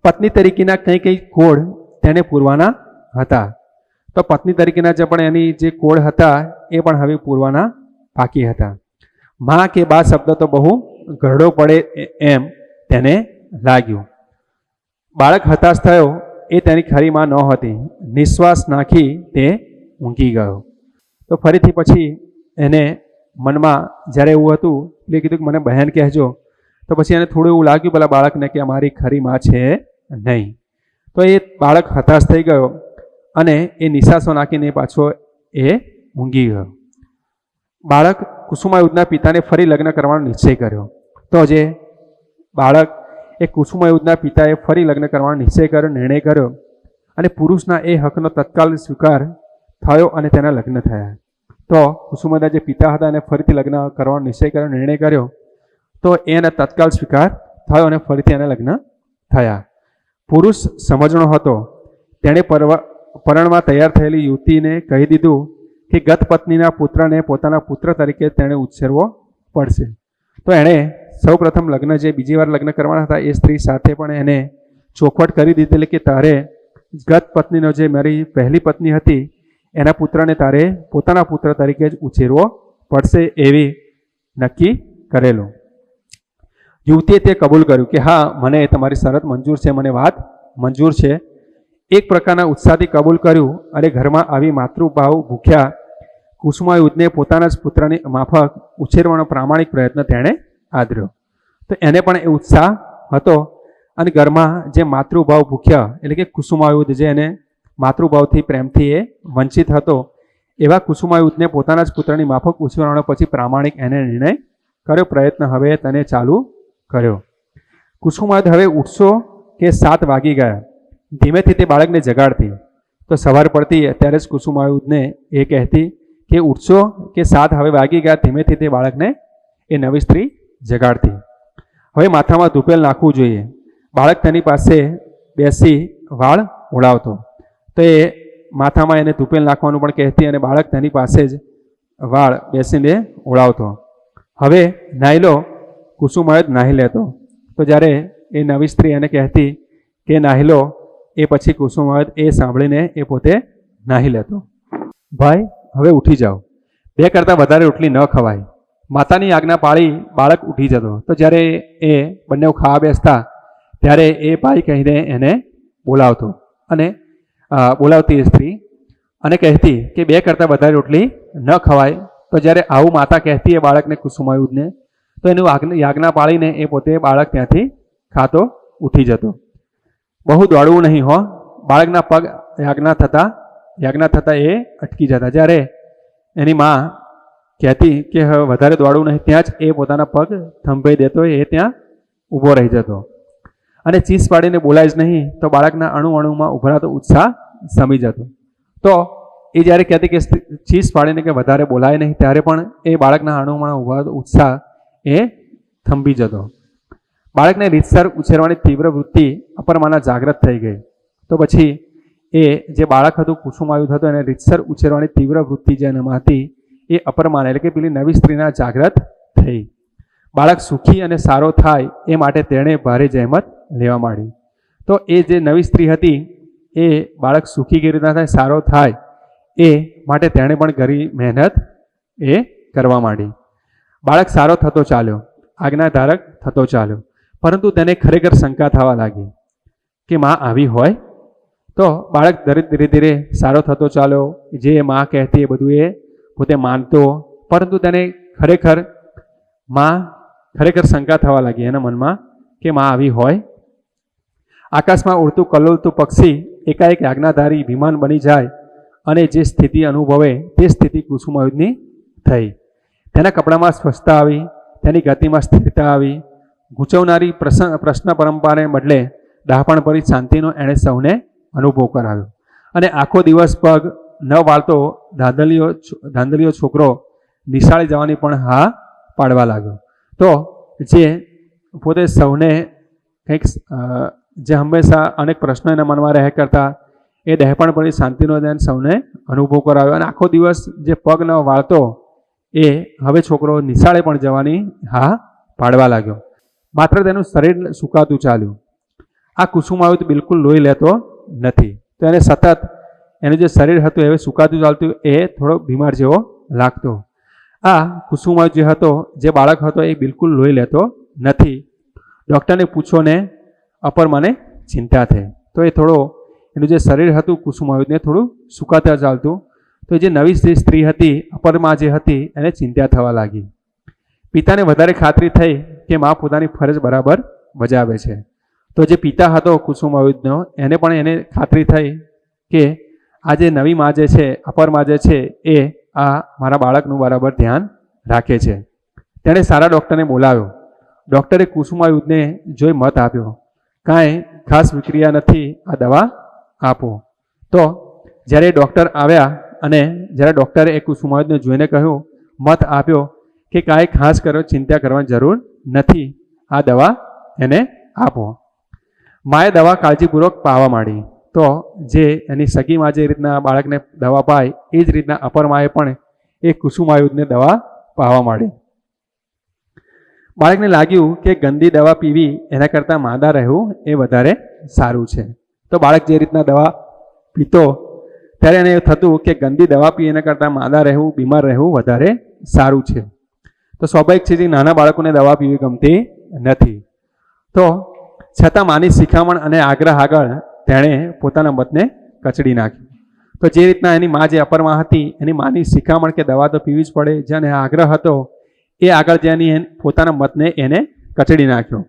પત્ની તરીકેના કઈ કોડ તેને પૂરવાના હતા. તો પત્ની તરીકેના જે પણ એની જે કોડ હતા એ પણ હવે પૂરવાના બાકી હતા. માં કે બા શબ્દ તો બહુ ગરડો પડે એમ તેને લાગ્યું. બાળક હતાશ થયો એ તેની ખરી માં ન હતી. નિશ્વાસ નાખી તે ઊંઘી ગયો. તો ફરીથી પછી એને મનમાં જ્યારે એવું હતું એટલે કીધું કે મને બહેન કહેજો. તો પછી એને થોડું એવું લાગ્યું પેલા બાળકને કે અમારી ખરી માં છે નહીં. તો એ બાળક હતાશ થઈ ગયો અને એ નિશાસો નાખીને પાછો એ ઊંઘી ગયો. બાળક કુસુમાયુધના પિતાને ફરી લગ્ન કરવાનો નિશ્ચય કર્યો. તો જે બાળક એ કુસુમાયુધના પિતાએ ફરી લગ્ન કરવાનો નિર્ણય કર્યો અને પુરુષના એ હકનો તત્કાલ સ્વીકાર થયો અને તેના લગ્ન થયા. તો કુસુમાના જે પિતા હતા એને ફરીથી લગ્ન કરવાનો નિર્ણય કર્યો. તો એના તત્કાલ સ્વીકાર થયો અને ફરીથી એના લગ્ન થયા. પુરુષ સમજણો હતો. તેણે પરણમાં તૈયાર થયેલી યુવતીને કહી દીધું કે ગત પત્નીના પુત્રને પોતાના પુત્ર તરીકે તેણે ઉછેરવો પડશે. તો એણે સૌ પ્રથમ લગ્ન જે બીજી વાર લગ્ન કરવાના હતા એ સ્ત્રી સાથે પણ એને ચોખવટ કરી દીધેલી કે તારે ગત પત્નીનો જે મારી પહેલી પત્ની હતી એના પુત્રને તારે પોતાના પુત્ર તરીકે જ ઉછેરવો પડશે એવી નક્કી કરેલું. યુવતીએ તે કબૂલ કર્યું કે હા, મને તમારી શરત મંજૂર છે, મને વાત મંજૂર છે. એક પ્રકારના ઉત્સાહથી કબૂલ કર્યું અને ઘરમાં આવી માતૃભાવ ભૂખ્યા કુસુમાયુધને પોતાના જ પુત્રની માફક ઉછેરવાનો પ્રામાણિક પ્રયત્ન તેણે આદર્યો. તો એને પણ એ ઉત્સાહ હતો અને ઘરમાં જે માતૃભાવ ભૂખ્યા એટલે કે કુસુમાયુધ જે એને માતૃભાવથી પ્રેમથી એ વંચિત હતો એવા કુસુમાયુધને પોતાના જ પુત્રની માફક ઉછેરવાનો પછી પ્રામાણિક એને નિર્ણય કર્યો. પ્રયત્ન હવે તેને ચાલુ કર્યો. કુસુમાયુધ હવે ઉઠશો કે 7 વાગી ગયા. ધીમેથી તે બાળકને જગાડતી. તો સવાર પડતી ત્યારે જ કુસુમાયુધને એ કહેતી કે ઉઠશો કે 7 હવે વાગી ગયા. ધીમેથી તે બાળકને એ નવી સ્ત્રી જગાડતી. હવે માથામાં ધૂપેલ નાખવું જોઈએ. બાળક તેની પાસે બેસી વાળ ઉડાવતો. તો એ માથામાં એને ધૂપેલ નાખવાનું પણ કહેતી અને બાળક તેની પાસે જ વાળ બેસીને ઉડાવતો. હવે નાહી લો. કુસુમાયુધ નાહી લેતો. તો જ્યારે એ નવી સ્ત્રી એને કહેતી કે નાહી લો, એ પછી કુસુમાયુધ એ સાંભળીને એ પોતે નાહી લેતો. ભાઈ હવે ઉઠી જાઓ, 2 કરતાં વધારે રોટલી ન ખવાય. માતાની આજ્ઞા પાળી બાળક ઉઠી જતો. તો જ્યારે એ બંને ખાવા બેસતા ત્યારે એ ભાઈ કહીને એને બોલાવતો અને બોલાવતી સ્ત્રી અને કહેતી કે 2 કરતાં વધારે રોટલી ન ખવાય. તો જ્યારે આવું માતા કહેતી એ બાળકને કુસુમાયુધને તો એનું આજ્ઞા પાળીને એ પોતે બાળક ત્યાંથી ખાતો ઉઠી જતો. બહુ દોડવું નહીં હો. બાળકના પગ યાજ્ઞા થતાં એ અટકી જતા. જ્યારે એની માં કહેતી કે હવે વધારે દોડવું નહીં ત્યાં જ એ પોતાના પગ થંભાઈ દેતો એ ત્યાં ઊભો રહી જતો અને ચીસ પાડીને બોલાય જ નહીં તો બાળકના અણુ અણુમાં ઉભરાતો ઉત્સાહ સમી જતો. તો એ જ્યારે કહેતી કે ચીસ પાડીને કે વધારે બોલાય નહીં, ત્યારે પણ એ બાળકના આણુમાં ઉભા ઉત્સાહ એ થંભી જતો. બાળકને રીતસર ઉછેરવાની તીવ્ર વૃત્તિ અપરમાના જાગૃત થઈ ગઈ. તો પછી એ જે બાળક હતું કુસુમાયુધ હતું એને રીતસર ઉછેરવાની તીવ્ર વૃત્તિ જે એનામાં હતી એ અપરમાન એટલે કે પેલી નવી સ્ત્રીના જાગૃત થઈ. બાળક સુખી અને સારો થાય એ માટે તેણે ભારે જહેમત લેવા માંડી. તો એ જે નવી સ્ત્રી હતી એ બાળક સુખી કેવી રીતના થાય, સારો થાય એ માટે તેણે પણ ઘણી મહેનત એ કરવા માંડી. બાળક સારો થતો ચાલ્યો, આજ્ઞાધારક થતો ચાલ્યો, પરંતુ તેને ખરેખર શંકા થવા લાગી કે માં આવી હોય. તો બાળક ધીરે ધીરે સારો થતો ચાલ્યો, જે માં કહેતી એ બધું એ પોતે માનતો, પરંતુ તેને ખરેખર શંકા થવા લાગી એના મનમાં કે માં આવી હોય. આકાશમાં ઉડતું કલોલતું પક્ષી એકાએક આજ્ઞાધારી વિમાન બની જાય અને જે સ્થિતિ અનુભવે તે સ્થિતિ કુસુમાયુધની થઈ. તેના કપડામાં સ્વચ્છતા આવી, તેની ગતિમાં સ્થિરતા આવી. ગૂંચવનારી પ્રશ્ન પરંપરાને બદલે ડહાપણ ભરી શાંતિનો એણે સૌને અનુભવ કરાવ્યો. અને આખો દિવસ પગ ન વાળતો ધાંધલીયો છોકરો નિશાળે જવાની પણ હા પાડવા લાગ્યો. તો જે પોતે સૌને કંઈક જે હંમેશા અનેક પ્રશ્નો એના મનમાં રહે કરતા એ દહેપણ ભરી શાંતિનો ધ્યાન સૌને અનુભવ કરાવ્યો. અને આખો દિવસ જે પગ ન વાળતો એ હવે છોકરો નિશાળે પણ જવાની હા પાડવા લાગ્યો. માત્ર તેનું શરીર સુકાતું ચાલ્યું. આ કુસુમાયુધ બિલકુલ લોહી લેતો નથી. તો એને સતત એનું જે શરીર હતું હવે સુકાતું ચાલતું, એ થોડો બીમાર જેવો લાગતો. આ કુસુમાયુધ જે હતો, જે બાળક હતો, એ બિલકુલ લોહી લેતો નથી. ડૉક્ટરને પૂછો ને અપરમાને ચિંતા થઈ. તો એ થોડો એનું જે શરીર હતું કુસુમાયુધને થોડું સુકાતા ચાલતું. તો જે નવી સ્ત્રી હતી અપરમાં જે હતી એને ચિંતા થવા લાગી. પિતાને વધારે ખાતરી થઈ કે મા પોતાની ફરજ બરાબર બજાવે છે. તો જે પિતા હતો કુસુમાયુધનો એને પણ એને ખાતરી થઈ કે આ જે નવી મા જે છે, અપરમાં જે છે, એ આ મારા બાળકનું બરાબર ધ્યાન રાખે છે. તેણે સારા ડૉક્ટરને બોલાવ્યો. ડૉક્ટરે કુસુમાયુધને જોઈ મત આપ્યો, કાંઈ ખાસ વિક્રિયા નથી, આ દવા આપો. તો જ્યારે ડૉક્ટર આવ્યા અને જ્યારે ડૉક્ટરે એ કુસુમાયુધને જોઈને કહ્યું, મત આપ્યો કે કાંઈ ખાસ ચિંતા કરવાની જરૂર નથી, આ દવા એને આપો. માએ દવા કાળજીપૂર્વક પાવા માંડી. તો જે એની સગીમાં જે રીતના બાળકને દવા પાય એ જ રીતના અપર માએ પણ એ કુસુમાયુધને દવા પાવા માંડી. બાળકને લાગ્યું કે ગંદી દવા પીવી એના કરતાં માંદા રહેવું એ વધારે સારું છે. તો બાળક જે રીતના દવા પીતો ત્યારે એને એવું થતું કે ગંદી દવા પી એના કરતાં માંદા રહેવું, બીમાર રહેવું વધારે સારું છે. તો સ્વાભાવિક છે કે નાના બાળકોને દવા પીવી ગમતી નથી. તો છતાં માની શિખામણ અને આગ્રહ આગળ તેણે પોતાના મતને કચડી નાખ્યું. તો જે રીતના એની મા જે અપરમાં હતી એની માની શિખામણ કે દવા તો પીવી જ પડે, જેને આગ્રહ હતો એ આગળ જેની પોતાના મતને એને કચડી નાખ્યો.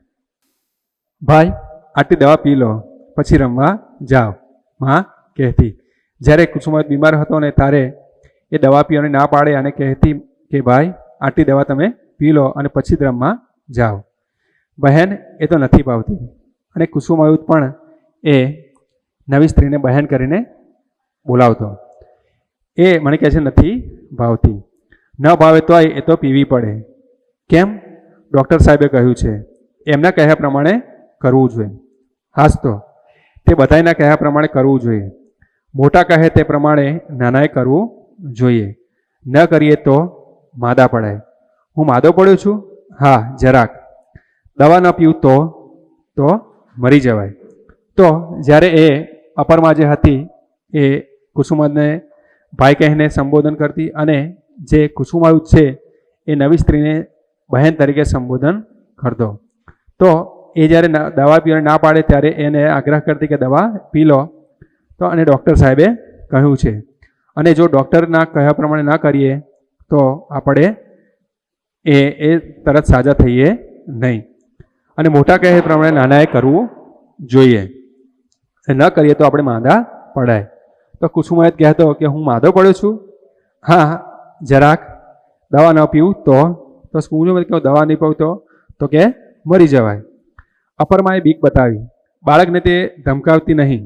ભાઈ આટલી દવા પી લો પછી રમવા જાઓ, માં કહેતી. જ્યારે કુસુમાયુધ બીમાર હતો ને ત્યારે એ દવા પીવાની ના પાડે અને કહેતી કે ભાઈ આટલી દવા તમે પી લો અને પછી જ રમવા જાઓ. બહેન એ તો નથી ભાવતી. અને કુસુમાયુધ પણ એ નવી સ્ત્રીને બહેન કરીને બોલાવતો. એ મને કહે છે નથી ભાવતી. ન ભાવે તોય એ તો પીવી પડે. કેમ? ડૉક્ટર સાહેબે કહ્યું છે, એમના કહ્યા પ્રમાણે કરવું જોઈએ. હાસ તો તે બધાના કહ્યા પ્રમાણે કરવું જોઈએ. મોટા કહે તે પ્રમાણે નાનાએ કરવું જોઈએ. ન કરીએ તો માદા પડાય. હું માદો પડ્યો છું? હા, જરાક. દવા ન પીવું તો મરી જવાય. તો જ્યારે એ અપરમાં જે હતી એ કુસુમાને ભાઈ કહીને સંબોધન કરતી અને જે કુસુમાયુધ છે એ નવી સ્ત્રીને બહેન તરીકે સંબોધન કરતો. તો એ જ્યારે દવા પીવાની ના પાડે ત્યારે એને આગ્રહ કરતી કે દવા પી લો. તો અને ડૉક્ટર સાહેબે કહ્યું છે, અને જો ડૉક્ટરના કહ્યા પ્રમાણે ના કરીએ તો આપણે એ તરત સાજા થઈએ નહીં. અને મોટા કહે પ્રમાણે નાનાએ કરવું જોઈએ. ન કરીએ તો આપણે માંદા પડાય. તો કુસુમાયુધ કહેતો કે હું માદો પડ્યો છું? હા, જરાક. દવા ન પીવું તો સ્કૂલમાં કહું દવા નહીં પીવું તો કે મરી જવાય. અપરમાએ બીક બતાવી. બાળકને તે ધમકાવતી નહીં.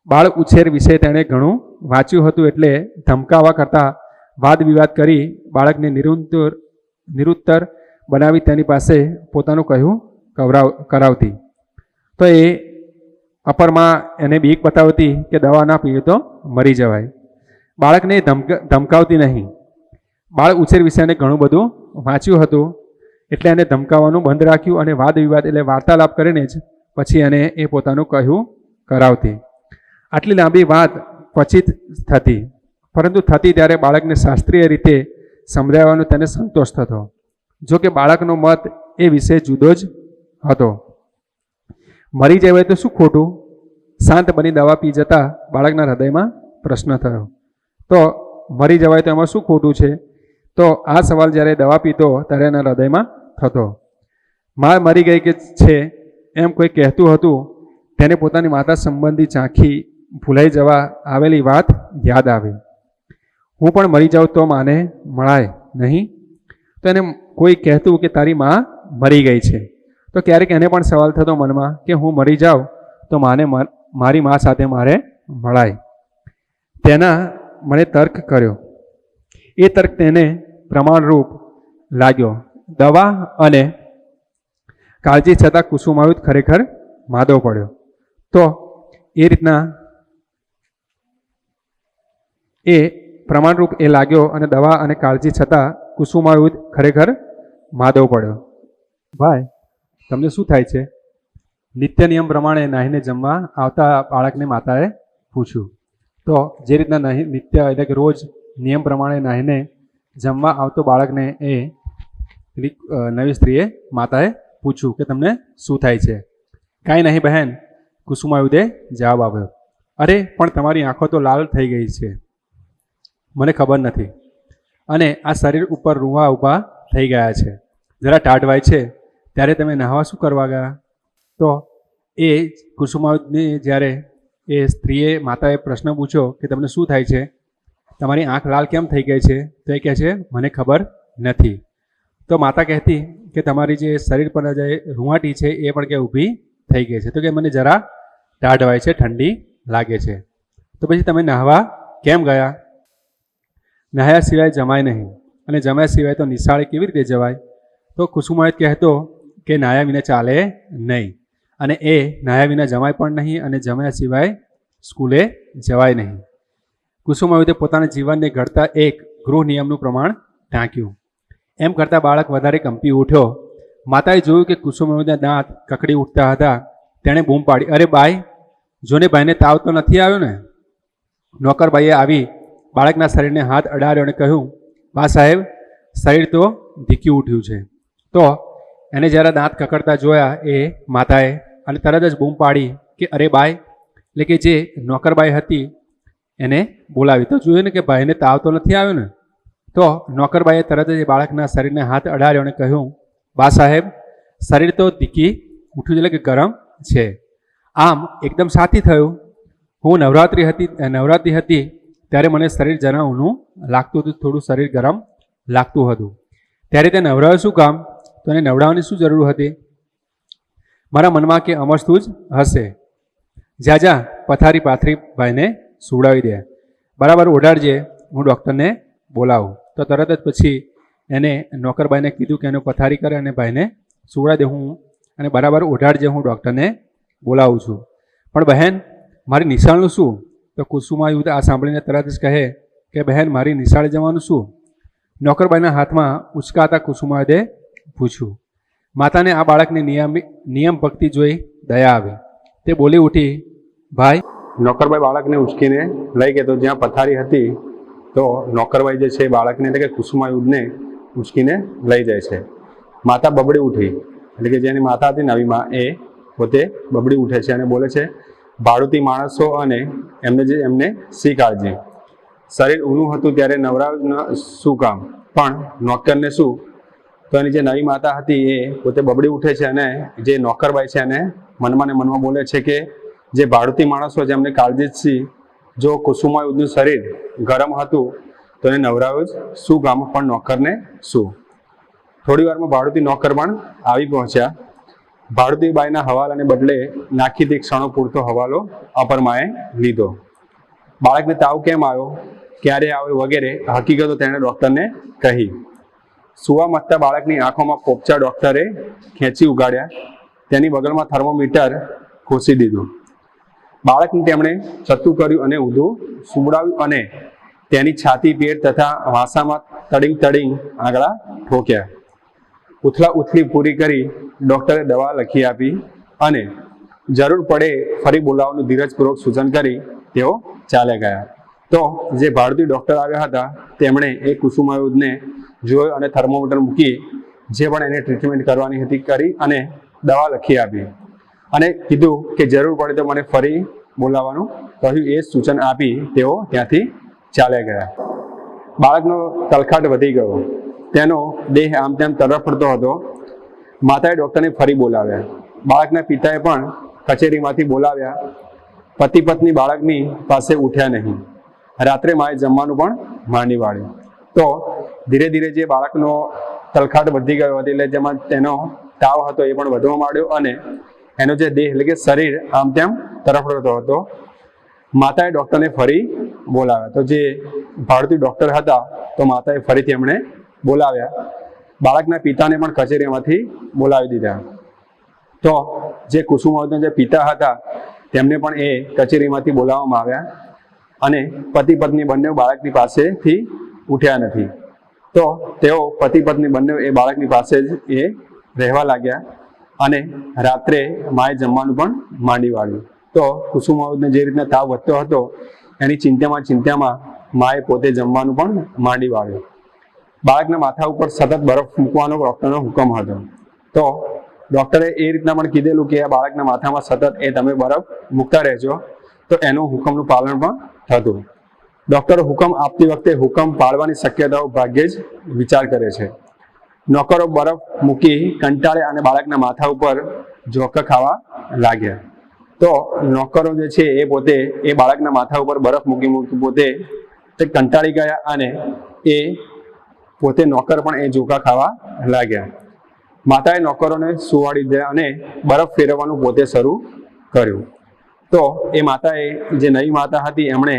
બાળક ઉછેર વિશે તેણે ઘણું વાંચ્યું હતું એટલે ધમકાવા કરતાં વાદ વિવાદ કરી બાળકને નિરુત્તર બનાવી તેની પાસે પોતાનું કહ્યું કરાવતી. તો એ અપરમાં એને બીક બતાવતી કે દવા ના પીએ તો મરી જવાય. બાળકને ધમકાવતી નહીં. બાળ ઉછેર વિશે એને ઘણું બધું વાંચ્યું હતું એટલે એને ધમકાવવાનું બંધ રાખ્યું અને વાદ વિવાદ એટલે વાર્તાલાપ કરીને જ પછી એને એ પોતાનું કહ્યું કરાવતી. આટલી લાંબી વાત ક્વચિત થતી, પરંતુ થતી ત્યારે બાળકને શાસ્ત્રીય રીતે સમજાવવાનો તેને સંતોષ થતો. જો કે બાળકનો મત એ વિશે જુદો જ હતો. મરી જવાય તો શું ખોટું? શાંત બની દવા પી જતા બાળકના હૃદયમાં પ્રશ્ન થયો, તો મરી જવાય તો એમાં શું ખોટું છે? તો આ સવાલ જ્યારે દવા પીતો ત્યારે એના હૃદયમાં થતો. મા મરી ગઈ કે છે એમ કોઈ કહેતું હતું તેને પોતાની માતા સંબંધી ઝાંખી ભૂલાઈ જવા આવેલી વાત યાદ આવી. હું પણ મરી જાઉં તો માને મળાય નહીં? તો એને કોઈ કહેતું કે તારી મા મરી ગઈ છે, તો ક્યારેક એને પણ સવાલ થતો મનમાં કે હું મરી જાઉં તો માને મારી મા સાથે મારે મળાય. તેના મને તર્ક કર્યો. એ તર્ક તેને પ્રમાણરૂપ લાગ્યો. દવા અને કાળજી છતાં કુસુમાયુધ ખરેખર માદો પડ્યો. તો એ રીતના એ પ્રમાણરૂપ એ લાગ્યો અને દવા અને કાળજી છતાં કુસુમાયુધ ખરેખર માદો પડ્યો. ભાઈ, તમને શું થાય છે? નિત્ય નિયમ પ્રમાણે નાહીને જમવા આવતા બાળકને માતાએ પૂછ્યું. તો જે રીતના નિત્ય એટલે કે રોજ નિયમ પ્રમાણે નાહીને જમવા આવતો બાળકને એ નવી સ્ત્રીએ માતાએ પૂછ્યું કે તમને શું થાય છે? કાંઈ નહીં બહેન, કુસુમાયુધે જવાબ આપ્યો. અરે પણ તમારી આંખો તો લાલ થઈ ગઈ છે. મને ખબર નથી. અને આ શરીર ઉપર રૂવા ઊભા થઈ ગયા છે. જરા ટાઢવાય છે ત્યારે તમે નહાવા શું કરવા ગયા? તો એ કુસુમાયુધને જ્યારે એ સ્ત્રીએ માતાએ પ્રશ્ન પૂછ્યો કે તમને શું થાય છે, તમારી આંખ લાલ કેમ થઈ ગઈ છે, તો એ કહે છે મને ખબર નથી. તો માતા કહેતી કે તમારી જે શરીર પર જે રૂંવાટી છે એ પણ કે ઊભી થઈ ગઈ છે. તો કે મને જરા ટાઢવાય છે, ઠંડી લાગે છે. તો પછી તમે નહાવા કેમ ગયા? નહાયા સિવાય જમાય નહીં, અને જમ્યા સિવાય તો નિશાળે કેવી રીતે જવાય? તો કુસુમાયુધ કહેતો કે નાહ્યા વિના ચાલે નહીં, અને એ નાહ્યા વિના જમાય પણ નહીં, અને જમ્યા સિવાય સ્કૂલે જવાય નહીં. કુસુમાયુધે પોતાના જીવનને ઘડતા એક ગૃહ નિયમનું પ્રમાણ ટાંક્યું. એમ કરતાં બાળક વધારે કંપી ઉઠ્યો. માતાએ જોયું કે કુસુમાયુધના દાંત કકડી ઉઠતા હતા. તેણે બૂમ પાડી, અરે બાઈ, જોને ભાઈને તાવ તો નથી આવ્યો ને? નોકરબાઈએ આવી બાળકના શરીરને હાથ અડાડ્યો અને કહ્યું, બા સાહેબ, શરીર તો ધીક્યું ઉઠ્યું છે. તો એને જ્યારે દાંત કકડતા જોયા એ માતાએ, અને તરત જ બૂમ પાડી કે અરે બાઈ, એટલે કે જે નોકરબાઈ હતી એને બોલાવી. તો જોયું ને કે ભાઈને તાવ તો નથી આવ્યો ને? તો નોકરબાઈએ તરત જ બાળકના શરીરને હાથ અડાડ્યો અને કહ્યું, બા સાહેબ, શરીર તો ધીકી ઉઠ્યું એટલે કે ગરમ છે. આમ એકદમ સાથી થયું. હું નવરાત્રિ હતી ત્યારે મને શરીર જરા ઊનું લાગતું હતું, થોડું શરીર ગરમ લાગતું હતું. ત્યારે તે નવરાવ્યું શું કામ? તો એને નવડાવવાની શું જરૂર હતી? મારા મનમાં કે અમસ્તું જ હશે. જા પથારી પાથરી ભાઈને સુવડાવી દે, બરાબર ઓઢાડજે, હું ડૉક્ટરને બોલાવું. તો તરત જ પછી એને નોકરબાઈને કીધું કે એને પથારી કરે અને ભાઈને સુવડાવી દે, હું અને બરાબર ઓઢાડજે, હું ડૉક્ટરને બોલાવું છું. પણ બહેન, મારી નિશાળનું શું? તો કુસુમાયુધ આ સાંભળીને તરત જ કહે કે બહેન, મારી નિશાળે જવાનું શું? નોકરબાઈના હાથમાં ઉચકાતા કુસુમાયુધે પૂછ્યું. માતાને આ બાળકની નિયમ ભક્તિ જોઈ દયા આવી. તે બોલી ઉઠી, ભાઈ. નોકરબાઈ બાળકને ઉચકીને લઈ ગઈ. તો જ્યાં પથારી હતી તો નોકરબાઈ જે છે બાળકને એટલે કે કુસુમાયુધને ઉચકીને લઈ જાય છે. માતા બબડી ઉઠી, એટલે કે જેની માતા હતી નવી માં એ પોતે બબડી ઉઠે છે અને બોલે છે, ભાડુતી માણસો અને એમને શી કાળજી? શરીર ઊનું હતું ત્યારે નવરાવ શું કામ? પણ નોકરને શું? તો એની જે નવી માતા હતી એ પોતે બબડી ઉઠે છે અને જે નોકરબાઈ છે એને મનમાં ને મનમાં બોલે છે કે જે ભાડુતી માણસો છે એમને કાળજી જ છે. જો કુસુમાયુધનું શરીર ગરમ હતું તો એને નવરાવ્યું જ શું કામ? પણ નોકરને શું? થોડી વારમાં ભાડુતી નોકર પણ આવી પહોંચ્યા. ભાડુતીબાઈના હવાલાને બદલે નાખીથી ક્ષણો પૂરતો હવાલો અપરમાએ લીધો. બાળકને તાવ કેમ આવ્યો, ક્યારે આવ્યો વગેરે હકીકતો તેણે ડૉક્ટરને કહી. સુવા મથતા બાળકની આંખોમાં પોપચા ડૉક્ટરે ખેંચી ઉગાડ્યા. તેની બગલમાં થર્મોમીટર ખોસી દીધું. બાળકને તેમણે છતું કર્યું અને ઊંધું સુવડાવ્યું અને તેની છાતી, પેટ તથા વાસામાં તડિંગ તડિંગ આંગળા ઠોક્યા. ઉથલા ઉથલી પૂરી કરી ડૉક્ટરે દવા લખી આપી અને જરૂર પડે ફરી બોલાવવાનું ધીરજપૂર્વક સૂચન કરી તેઓ ચાલે ગયા. તો જે ભારતીય ડૉક્ટર આવ્યા હતા તેમણે એ કુસુમાયુધને જોયો અને થર્મોમીટર મૂકી જે પણ એને ટ્રીટમેન્ટ કરવાની હતી કરી અને દવા લખી આપી અને કીધું કે જરૂર પડે તો મને ફરી બોલાવવાનું કહ્યું. એ સૂચન આપી તેઓ ત્યાંથી ચાલ્યા ગયા. બાળકનો તલખાટ વધી ગયો. તેનો દેહ આમ તેમ તરફડતો હતો. માતાએ ડૉક્ટરને ફરી બોલાવ્યા. બાળકના પિતાએ પણ કચેરીમાંથી બોલાવ્યા. પતિ પત્ની બાળકની પાસે ઉઠ્યા નહીં. રાત્રે માએ જમવાનું પણ માંડી વાળ્યું. તો ધીરે ધીરે જે બાળકનો તલખાટ વધી ગયો હતો એટલે જેમાં તેનો તાવ હતો એ પણ વધવા માંડ્યો અને એનો જે દેહ એટલે કે શરીર આમ તેમ તરફડતો હતો. માતાએ ડૉક્ટરને ફરી બોલાવ્યા. તો જે ભારતીય ડૉક્ટર હતા તો માતાએ ફરીથી એમણે બોલાવ્યા. બાળકના પિતાને પણ કચેરીમાંથી બોલાવી દીધા. તો જે કુસુમાવતના જે પિતા હતા તેમને પણ એ કચેરીમાંથી બોલાવવામાં આવ્યા અને પતિ પત્ની બંને બાળકની પાસેથી ઉઠ્યા નથી. તો તેઓ પતિ પત્ની બંને એ બાળકની પાસે જ એ રહેવા લાગ્યા અને રાત્રે માએ જમવાનું પણ માંડી વાળ્યું. તો કુસુમાવતને જે રીતના તાવ વધતો હતો એની ચિંતામાં માએ પોતે જમવાનું પણ માંડી વાળ્યું. બાળકના માથા ઉપર સતત બરફ મૂકવાનો ડૉક્ટરનો હુકમ હતો. તો ડૉક્ટરે એ રીતના પણ કીધેલું કે આ બાળકના માથામાં સતત એ તમે બરફ મૂકતા રહેજો. તો એનું હુકમનું પાલન પણ થતું. ડૉક્ટર હુકમ આપતી વખતે હુકમ પાળવાની શક્યતાઓ ભાગ્યે જ વિચાર કરે છે. નોકરો બરફ મૂકી કંટાળે અને બાળકના માથા ઉપર ઝોકા ખાવા લાગ્યા. તો નોકરો જે છે એ પોતે એ બાળકના માથા ઉપર બરફ મૂકી પોતે તે કંટાળી ગયા અને એ પોતે નોકર પણ એ ઝોકા ખાવા લાગ્યા. માતાએ નોકરોને સુવાડી દીધા અને બરફ ફેરવવાનું પોતે શરૂ કર્યું. તો એ માતાએ જે નવી માતા હતી એમણે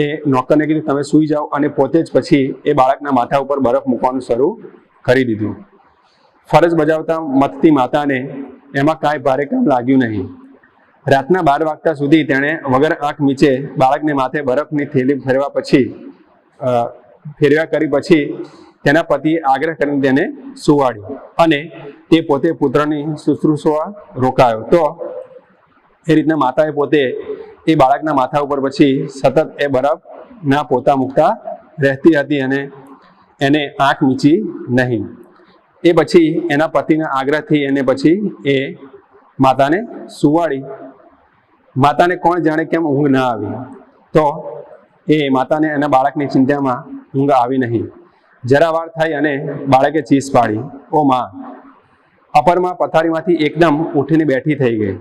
એ નોકરને કીધું તમે સૂઈ જાઓ અને પોતે જ પછી એ બાળકના માથા ઉપર બરફ મૂકવાનું શરૂ કરી દીધું. ફરજ બજાવતા મથતી માતાને એમાં કાંઈ ભારે કામ લાગ્યું નહીં. રાતના 12 વાગ્યા સુધી તેણે વગર આંખ મીચે બાળકને માથે બરફની થેલી ફેરવ્યા કરી પછી તેના પતિએ આગ્રહ કરીને તેને સુવાડ્યું અને તે પોતે પુત્રની શુશ્રૂષા રોકાયો. તો એ રીતના માતાએ પોતે એ બાળકના માથા ઉપર પછી સતત એ બરફના પોતા મૂકતા રહેતી હતી અને એને આંખ મીચી નહીં. એ પછી એના પતિના આગ્રહથી એને પછી એ માતાને સુવાડી. માતાને કોણ જાણે કેમ ઊંઘ ના આવી. તો એ માતાને એના બાળકની ચિંતામાં ઊંઘ આવી નહીં. જરા વાર થઈ અને બાળકે ચીસ પાડી, ઓ માં! અપરમાં પથારીમાંથી એકદમ ઉઠીને બેઠી થઈ ગઈ.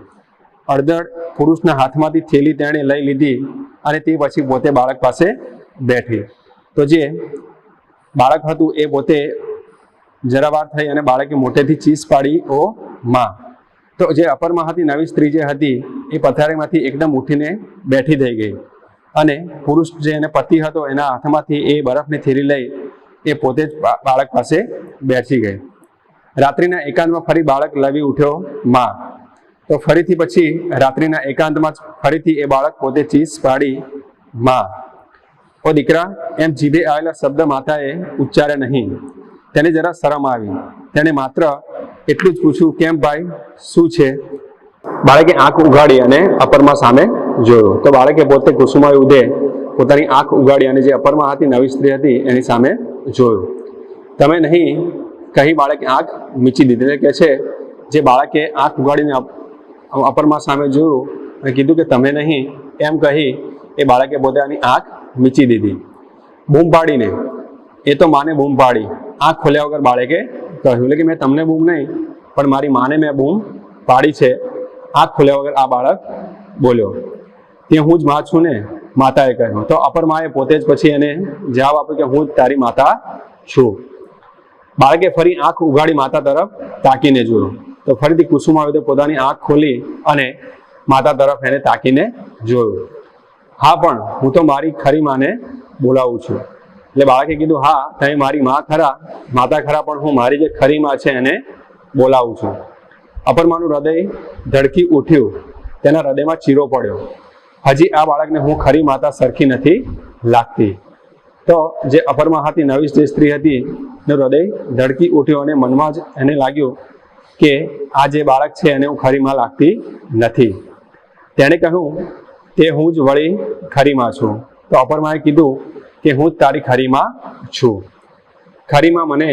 અડધડ પુરુષના હાથમાંથી થેલી તેણે લઈ લીધી અને તે પછી પોતે બાળક પાસે બેઠી. તો જે બાળક હતું એ પોતે જરા વાર થઈ અને બાળકે મોટેથી ચીસ પાડી, ઓ માં! તો જે અપરમાં હતી નવી સ્ત્રી જે હતી એ પથારીમાંથી એકદમ ઉઠીને બેઠી થઈ ગઈ અને પુરુષ જે એને પતિ હતો એના હાથમાંથી એ બરફની થેલી લઈ એ પોતે જ બાળક પાસે બેસી ગઈ. રાત્રિના એકાંતમાં ફરી બાળક લવી ઉઠ્યો, માં! તો ફરીથી પછી રાત્રિના એકાંતમાં ફરીથી એ બાળક પોતે ચીસ પાડી, માં! ઓ દીકરા! એમ જીભે આવેલા શબ્દ માતાએ ઉચ્ચાર્યા નહીં. તેને જરા શરમ આવી. તેણે માત્ર એટલું જ પૂછ્યું, કેમ ભાઈ, શું છે? બાળકે આંખ ઉગાડી અને અપરમાં સામે જોયો. તો બાળકે પોતે કુસુમાયુધે પોતાની આંખ ઉગાડી અને જે અપરમાં હતી નવી સ્ત્રી હતી એની સામે જોયું. તમે નહીં કહી બાળકે આંખ મીચી દીધી. એટલે કે છે જે બાળકે આંખ ઉગાડીને અપરમાં સામે જોયું અને કીધું કે તમે નહીં એમ કહી એ બાળકે પોતાની આંખ મીચી દીધી. બૂમ પાડીને એ તો માને બૂમ પાડી. આંખ ખોલ્યા વગર બાળકે કહ્યું. એટલે કે મેં તમને બૂમ નહીં પણ મારી માને મેં બૂમ પાડી છે. આંખ ખોલ્યા વગર આ બાળક બોલ્યો. તે હું જ માં છું ને? માતાએ કહ્યું. તો અપર માએ પોતે જ પછી એને જવાબ આપ્યો કે હું જ તારી માતા છું. બાળકે ફરી આંખ ઉગાડી માતા તરફ તાકીને જોયું. તો ફરીથી કુસુમાયુધે પોતાની આંખ ખોલી અને માતા તરફ એને તાકીને જોયું. હા, પણ હું તો મારી ખરી માને બોલાવું છું. એટલે બાળકે કીધું, હા તમે મારી માં ખરા, માતા ખરા, પણ હું મારી જે ખરી માં છે એને બોલાવું છું. અપરમાનું હૃદય ધડકી ઉઠ્યું, તેના હૃદયમાં ચીરો પડ્યો. હજી આ બાળકને હું ખરી માતા સરખી નથી લાગતી. તો જે અપરમાં હતી, નવી જે સ્ત્રી હતી, એનું હૃદય ધડકી ઉઠ્યું અને મનમાં જ એને લાગ્યું કે આ જે બાળક છે એને હું ખરી માં લાગતી નથી. તેણે કહ્યું, તે હું જ વળી ખરી માં છું. તો અપરમાએ કીધું કે હું જ તારી ખરી માં છું. ખરી માં મને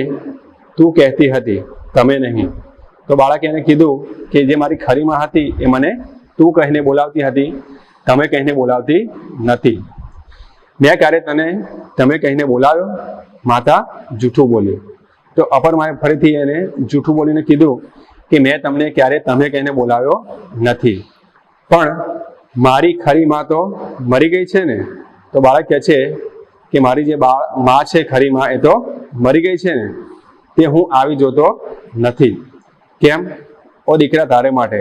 તું કહેતી હતી, તમે નહીં. તો બાળકે એને કીધું કે જે મારી ખરી માં હતી એ મને તું કહીને બોલાવતી હતી, તમે કહીને બોલાવતી નથી. મેં ક્યારે તને તમે કહીને બોલાવ્યો? માતા જૂઠું બોલ્યું. તો અપરમાએ ફરીથી એને જૂઠું બોલીને કીધું કે મેં તમને ક્યારે તમે કહીને બોલાવ્યો નથી, પણ મારી ખરી માં તો મરી ગઈ છે ને. તો બાળક કહે છે કે મારી જે માં છે ખરી માં, એ તો મરી ગઈ છે ને, તે હું આવી જોતો નથી. કેમ? ઓ દીકરા, તારે માટે.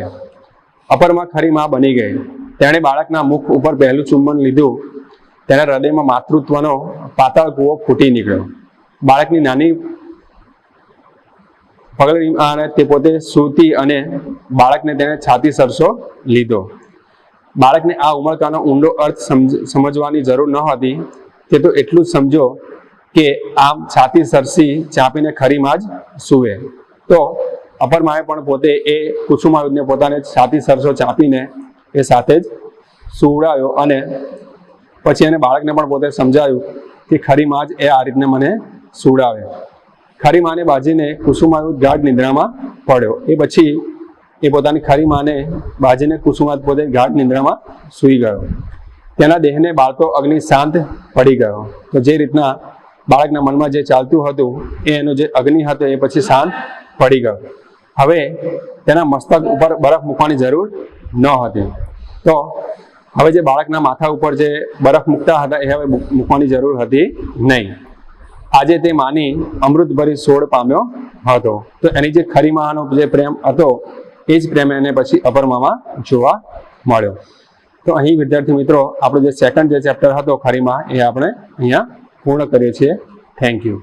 અપરમાં ખરી માં બની ગઈ. તેણે બાળકના મુખ ઉપર પહેલું ચુંબન લીધું. તેના હૃદયમાં માતૃત્વનો પાતાળ કૂવો ફૂટી નીકળ્યો. બાળકની નાની પગલની અને તે પોતે સૂતી અને બાળકને તેને છાતી સરસો લીધો. બાળકને આ ઉમળકાનો ઊંડો અર્થ સમજવાની જરૂર ન હતી. તે તો એટલું જ સમજો કે આમ છાતી સરસી ચાંપીને ખરીમાં જ સૂવે. તો અપરમાએ પણ પોતે એ કુસુમાયુધને પોતાને છાતી સરસો ચાંપીને એ સાથે જ સુવડાવ્યો અને પછી એને બાળકને પણ પોતે સમજાવ્યું કે ખરી માં જ એ આ રીતને મને સુવડાવે. ખરી માને બાજીને કુસુમાયુધ ગાઢ નિદ્રામાં પડ્યો. એ પછી એ પોતાની ખરી માને બાજીને કુસુમાયુધ પોતે ગાઢ નિદ્રામાં સૂઈ ગયો. તેના દેહને બાળતો અગ્નિ શાંત પડી ગયો. તો જે રીતના બાળકના મનમાં જે ચાલતું હતું એનો જે અગ્નિ હતો એ પછી શાંત પડી ગયો. હવે તેના મસ્તક ઉપર બરફ મૂકવાની જરૂર ન હતી. તો હવે જે બાળકના માથા ઉપર જે બરફ મૂકતા હતા એ હવે મૂકવાની જરૂર હતી નહીં. આજે તે માની અમૃતભરી સોળ પામ્યો હતો. તો એની જે ખરી માનો જે પ્રેમ હતો એ જ પ્રેમ એને પછી અપરમામાં જોવા મળ્યો. તો અહીં વિદ્યાર્થી મિત્રો આપણો જે સેકન્ડ જે ચેપ્ટર હતો ખરીમાં એ આપણે અહીંયા પૂર્ણ કરીએ છીએ. Thank you.